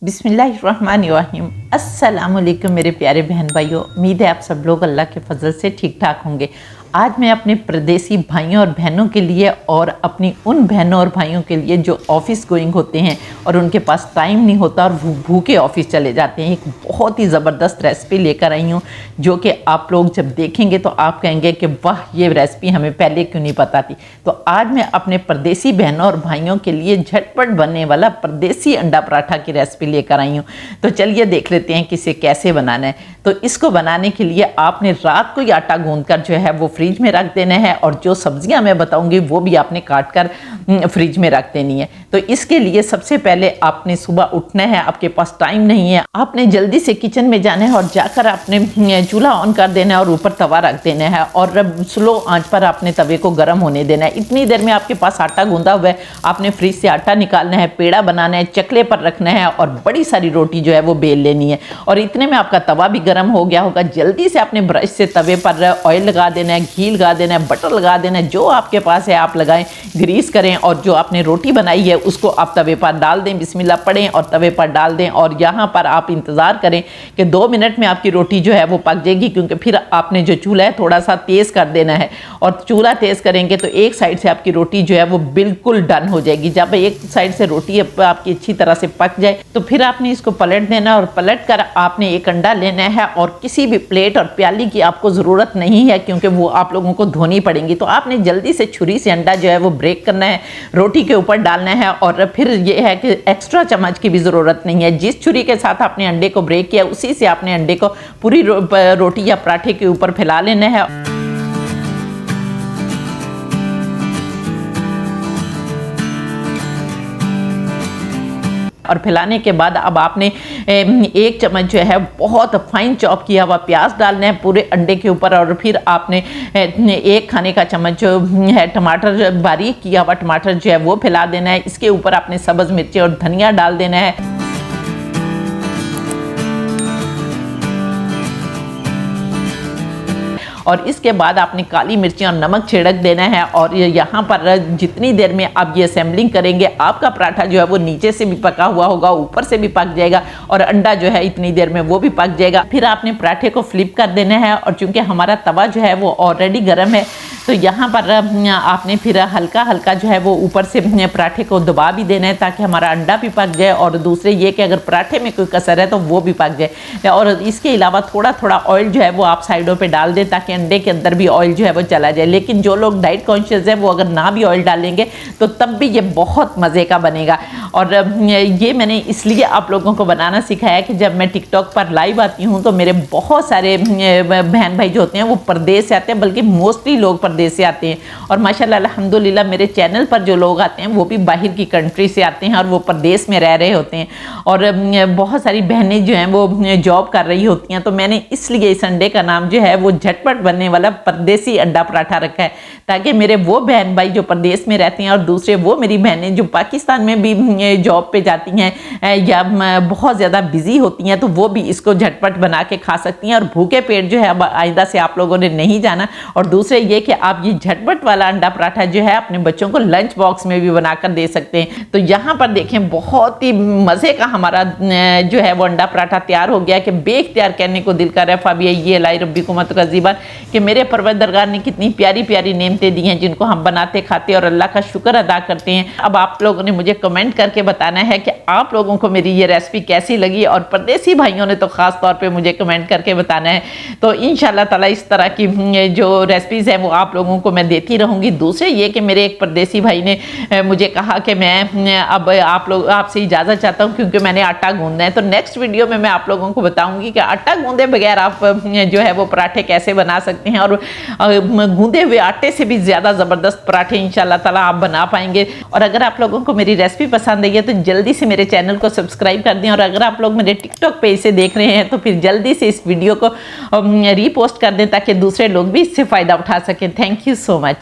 बिस्मिल्लाहिर्रहमानिर्रहीम। अस्सलामुअलैकुम मेरे प्यारे बहन भाइयों, उम्मीद है आप सब लोग अल्लाह के फजल से ठीक ठाक होंगे। आज मैं अपने परदेसी भाइयों और बहनों के लिए और अपनी उन बहनों और भाइयों के लिए जो ऑफ़िस गोइंग होते हैं और उनके पास टाइम नहीं होता और भूखे ऑफ़िस चले जाते हैं, एक बहुत ही ज़बरदस्त रेसिपी लेकर आई हूँ जो कि आप लोग जब देखेंगे तो आप कहेंगे कि वाह, ये रेसिपी हमें पहले क्यों नहीं पता थी। तो आज मैं अपने परदेसी बहनों और भाइयों के लिए झटपट बनने वाला परदेसी अंडा पराठा की रेसिपी लेकर आई हूँ। तो चलिए देख लेते हैं कि इसे कैसे बनाना है। तो इसको बनाने के लिए आपने रात को ही आटा गूंद कर जो है वो फ्रिज में रख देना है और जो सब्जियां मैं बताऊंगी वो भी आपने काट कर फ्रिज में रख देनी है। तो इसके लिए सबसे पहले आपने सुबह उठना है, आपके पास टाइम नहीं है, आपने जल्दी से किचन में जाना है और जाकर आपने चूल्हा ऑन कर देना है और ऊपर तवा रख देना है और स्लो आंच पर आपने तवे को गर्म होने देना है। इतनी देर में आपके पास आटा गूंदा हुआ है, आपने फ्रिज से आटा निकालना है, पेड़ा बनाना है, चकले पर रखना है और बड़ी सारी रोटी जो है वो बेल लेनी है। और इतने में आपका तवा भी गर्म हो गया होगा। जल्दी से आपने ब्रश से तवे पर ऑयल लगा देना है, घी लगा देना है, बटर लगा देना है, जो आपके पास है आप लगाएं, ग्रीस करें और जो आपने रोटी बनाई है उसको आप तवे पर डाल दें, बिस्मिल्लाह पढ़ें और तवे पर डाल दें। और यहाँ पर आप इंतज़ार करें कि 2 मिनट में आपकी रोटी जो है वो पक जाएगी, क्योंकि फिर आपने जो चूल्हा है थोड़ा सा तेज़ कर देना है और चूल्हा तेज़ करेंगे तो एक साइड से आपकी रोटी जो है वो बिल्कुल डन हो जाएगी। जब एक साइड से रोटी आपकी अच्छी तरह से पक जाए तो फिर आपने इसको पलट देना और पलट कर आपने एक अंडा लेना है और किसी भी प्लेट और प्याली की आपको ज़रूरत नहीं है, क्योंकि वो आप लोगों को धोनी पड़ेंगी। तो आपने जल्दी से छुरी से अंडा जो है वो ब्रेक करना है, रोटी के ऊपर डालना है और फिर ये है कि एक्स्ट्रा चम्मच की भी ज़रूरत नहीं है। जिस छुरी के साथ आपने अंडे को ब्रेक किया उसी से आपने अंडे को पूरी रोटी या पराठे के ऊपर फैला लेना है। और फैलाने के बाद अब आपने 1 चम्मच जो है बहुत फाइन चॉप किया हुआ प्याज डालना है पूरे अंडे के ऊपर और फिर आपने 1 खाने का चम्मच जो है टमाटर, बारीक किया हुआ टमाटर जो है वो फैला देना है। इसके ऊपर आपने सब्ज़ मिर्ची और धनिया डाल देना है। और इसके बाद आपने काली मिर्ची और नमक छिड़क देना है और यहाँ पर जितनी देर में आप ये असेंबलिंग करेंगे आपका पराठा जो है वो नीचे से भी पका हुआ होगा, ऊपर से भी पक जाएगा और अंडा जो है इतनी देर में वो भी पक जाएगा। फिर आपने पराठे को फ्लिप कर देना है और चूंकि हमारा तवा जो है वो ऑलरेडी गर्म है तो यहाँ पर आपने फिर हल्का हल्का जो है वो ऊपर से पराठे को दबा भी देना है ताकि हमारा अंडा भी पक जाए और दूसरे ये कि अगर पराठे में कोई कसर है तो वो भी पक जाए। और इसके अलावा थोड़ा थोड़ा ऑयल जो है वो आप साइडों पे डाल दें ताकि अंडे के अंदर भी ऑयल जो है वो चला जाए। लेकिन जो लोग डाइट कॉन्शियस है वो अगर ना भी ऑयल डालेंगे तो तब भी ये बहुत मज़े का बनेगा। और ये मैंने इसलिए आप लोगों को बनाना सिखाया कि जब मैं टिकटॉक पर लाइव आती हूँ तो मेरे बहुत सारे बहन भाई जो होते हैं वो परदेश से आते हैं, बल्कि मोस्टली लोग परदेश से आते हैं। और माशाल्लाह अल्हम्दुलिल्लाह मेरे चैनल पर जो लोग आते हैं वो भी बाहर की कंट्री से आते हैं और वो परदेश में रह रहे होते हैं और बहुत सारी बहनें जो हैं वो जॉब कर रही होती हैं। तो मैंने इसलिए इस अंडे का नाम जो है वो झटपट बनने वाला परदेसी अंडा पराठा रखा है ताकि मेरे वो बहन भाई जो परदेश में रहते हैं और दूसरे वो मेरी बहनें जो पाकिस्तान में भी जॉब पे जाती हैं या बहुत ज़्यादा बिजी होती हैं तो वो भी इसको झटपट बना के खा सकती हैं और भूखे पेट जो है अब आइंदा से आप लोगों ने नहीं जाना। और दूसरे ये कि आप ये झटपट वाला अंडा पराठा जो है अपने बच्चों को लंच बॉक्स में भी बनाकर दे सकते हैं। तो यहाँ पर देखें बहुत ही मज़े का हमारा जो है वो अंडा पराठा तैयार हो गया कि बेख्तियार कहने को दिल कर रहा है फ़ाबिया ये लाई रब्बी को मत का ज़ीबान कि मेरे परवरदिगार ने कितनी प्यारी प्यारी नेमतें दी हैं जिनको हम बनाते खाते और अल्लाह का शुक्र अदा करते हैं। अब आप लोगों ने मुझे कमेंट करके बताना है कि आप लोगों को मेरी ये रेसिपी कैसी लगी और परदेसी भाइयों ने तो ख़ास तौर पे मुझे कमेंट करके बताना है। तो इंशाल्लाह ताला इस तरह की जो रेसिपीज़ हैं वो आप लोगों को मैं देती रहूँगी। दूसरे ये कि मेरे एक परदेसी भाई ने मुझे कहा कि मैं अब आपसे इजाज़त चाहता हूँ क्योंकि मैंने आटा गूंदना है। तो नेक्स्ट वीडियो में मैं आप लोगों को बताऊँगी कि आटा गूंदे बगैर आप जो है वो पराठे कैसे बना सकते हैं और गूंदे हुए आटे से भी ज़्यादा ज़बरदस्त पराठे इंशाल्लाह ताला आप बना पाएंगे। और अगर आप लोगों को मेरी रेसिपी पसंद आई है तो जल्दी से मेरे चैनल को सब्सक्राइब कर दें और अगर आप लोग मेरे टिकटॉक पे इसे देख रहे हैं तो फिर जल्दी से इस वीडियो को रीपोस्ट कर दें ताकि दूसरे लोग भी इससे फ़ायदा उठा सकें। Thank you so much.